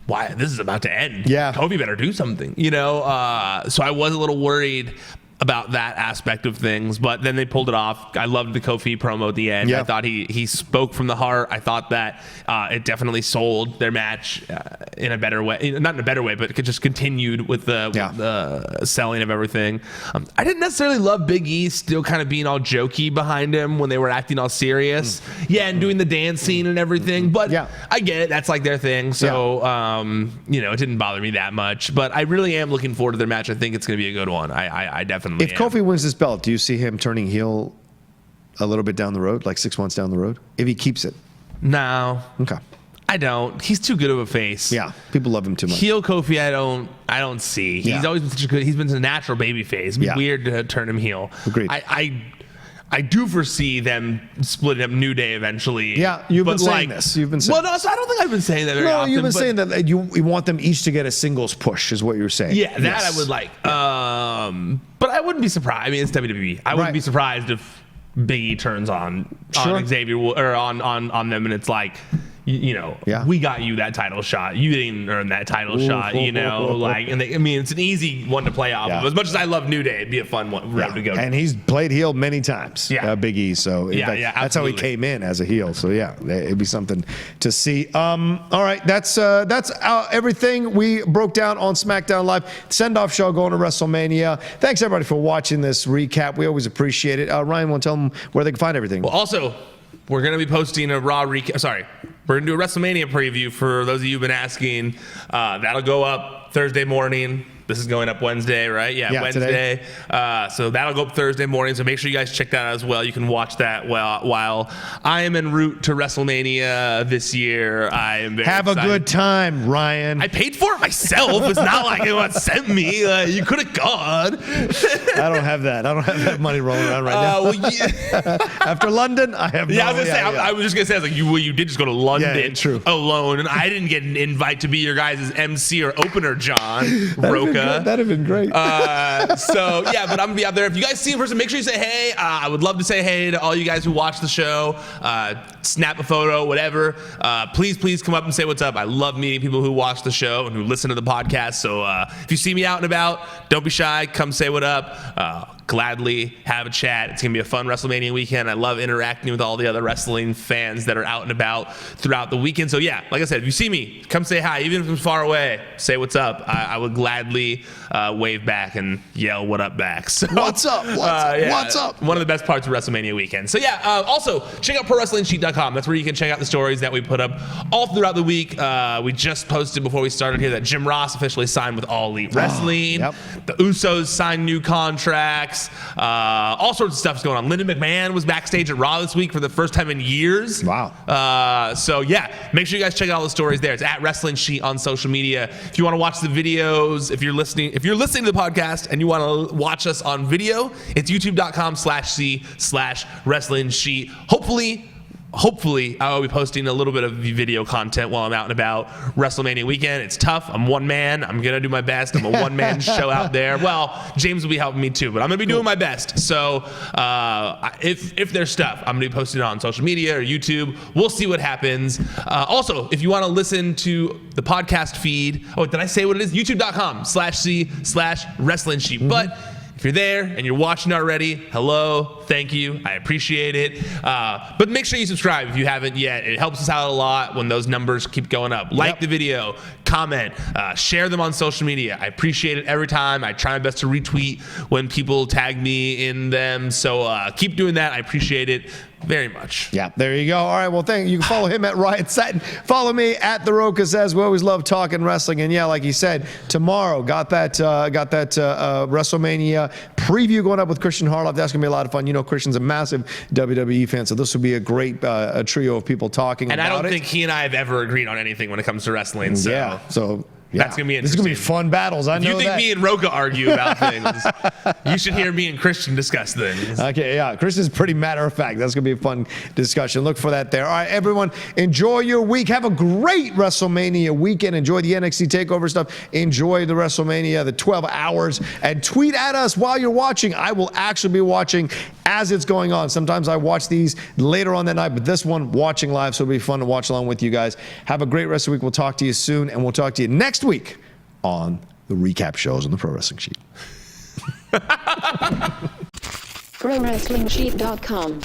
why? This is about to end. Yeah, Kofi better do something. So I was a little worried about that aspect of things, but then they pulled it off. I loved the Kofi promo at the end. I thought he spoke from the heart. I thought that it definitely sold their match in a better way. Not in a better way, but it just continued with the selling of everything. I didn't necessarily love Big E still kind of being all jokey behind him when they were acting all serious. And doing the dancing and everything. But I get it. That's like their thing. So, it didn't bother me that much. But I really am looking forward to their match. I think it's going to be a good one. I definitely If Kofi wins this belt, do you see him turning heel a little bit down the road, like 6 months down the road, if he keeps it? No. Okay. I don't. He's too good of a face. Yeah, people love him too much. Heel Kofi, I don't see. He's always been such a good. He's been a natural baby face. It'd be weird to turn him heel. Agreed. I do foresee them splitting up New Day eventually. Yeah, you've been saying this. You've been saying. Well, no, so I don't think I've been saying that very often. No, you've been saying that you want them each to get a singles push, is what you're saying. Yeah, that I would like. But I wouldn't be surprised. I mean, it's WWE. I wouldn't be surprised if Big E turns on Xavier or on them, and it's like, we got you that title shot. You didn't earn that title shot. It's an easy one to play off of. As much as I love New Day, it'd be a fun route to go. And he's played heel many times. Big E. So that's how he came in, as a heel. So it'd be something to see. All right, that's everything we broke down on SmackDown Live. Send-off show going to WrestleMania. Thanks everybody for watching this recap. We always appreciate it. Ryan, want to tell them where they can find everything? Well, also, we're going to be posting a Raw recap. Sorry. We're going to do a WrestleMania preview for those of you who've been asking. That'll go up Thursday morning. This is going up Wednesday, right? Yeah, Wednesday. So that'll go up Thursday morning. So make sure you guys check that out as well. You can watch that while I am en route to WrestleMania this year. I am very excited. A good time, Ryan. I paid for it myself. It's not like anyone sent me. You could have gone. I don't have that. I don't have that money rolling around right now. After London, I have. I was just gonna say, I was like, you did just go to London alone, and I didn't get an invite to be your guys' MC or opener, John Rocha. That'd have been great. But I'm gonna be out there. If you guys see in person, make sure you say hey. I would love to say hey to all you guys who watch the show. Snap a photo, whatever. Please come up and say what's up. I love meeting people who watch the show and who listen to the podcast. So if you see me out and about, don't be shy. Come say what up. Gladly have a chat. It's gonna be a fun WrestleMania weekend. I love interacting with all the other wrestling fans that are out and about throughout the weekend. So like I said, if you see me, come say hi. Even if I'm far away, say what's up. I would gladly wave back and yell what up back. So what's up? What's up? One of the best parts of WrestleMania weekend. So also check out ProWrestlingSheet.com. That's where you can check out the stories that we put up all throughout the week. We just posted before we started here that Jim Ross officially signed with All Elite Wrestling. The Usos signed new contracts. All sorts of stuff's going on. Lyndon McMahon was backstage at Raw this week for the first time in years. Wow. Make sure you guys check out all the stories there. It's at Wrestling Sheet on social media. If you want to watch the videos, if you're listening to the podcast and you want to watch us on video, it's youtube.com/C/Wrestling Sheet. Hopefully, I will be posting a little bit of video content while I'm out and about WrestleMania weekend. It's tough. I'm one man. I'm going to do my best. I'm a one-man show out there. Well, James will be helping me too, but I'm going to be doing my best. So if there's stuff, I'm going to be posting it on social media or YouTube. We'll see what happens. Also, if you want to listen to the podcast feed, did I say what it is? youtube.com/C/Wrestling Sheet. But if you're there and you're watching already, hello, thank you, I appreciate it. But make sure you subscribe if you haven't yet. It helps us out a lot when those numbers keep going up. Like the video, comment, share them on social media. I appreciate it every time. I try my best to retweet when people tag me in them. So keep doing that. I appreciate it very much. Yeah, there you go. All right, well, thank you. You can follow him at Ryan Satin. Follow me at The Rocha Says. We always love talking wrestling. And like he said, tomorrow got that WrestleMania preview going up with Christian Harloff. That's going to be a lot of fun. Christian's a massive WWE fan, so this will be a great trio of people talking about it. And I don't think he and I have ever agreed on anything when it comes to wrestling. So. That's going to be interesting. This is going to be fun battles. I know that. If you think me and Rocha argue about things, you should hear me and Christian discuss things. Okay, yeah. Christian's pretty matter of fact. That's going to be a fun discussion. Look for that there. All right, everyone, enjoy your week. Have a great WrestleMania weekend. Enjoy the NXT TakeOver stuff. Enjoy the WrestleMania, the 12 hours. And tweet at us while you're watching. I will actually be watching as it's going on. Sometimes I watch these later on that night, but this one, watching live, so it'll be fun to watch along with you guys. Have a great rest of the week. We'll talk to you soon, and we'll talk to you next week on the recap shows on the Pro Wrestling Sheet. ProWrestlingSheet.com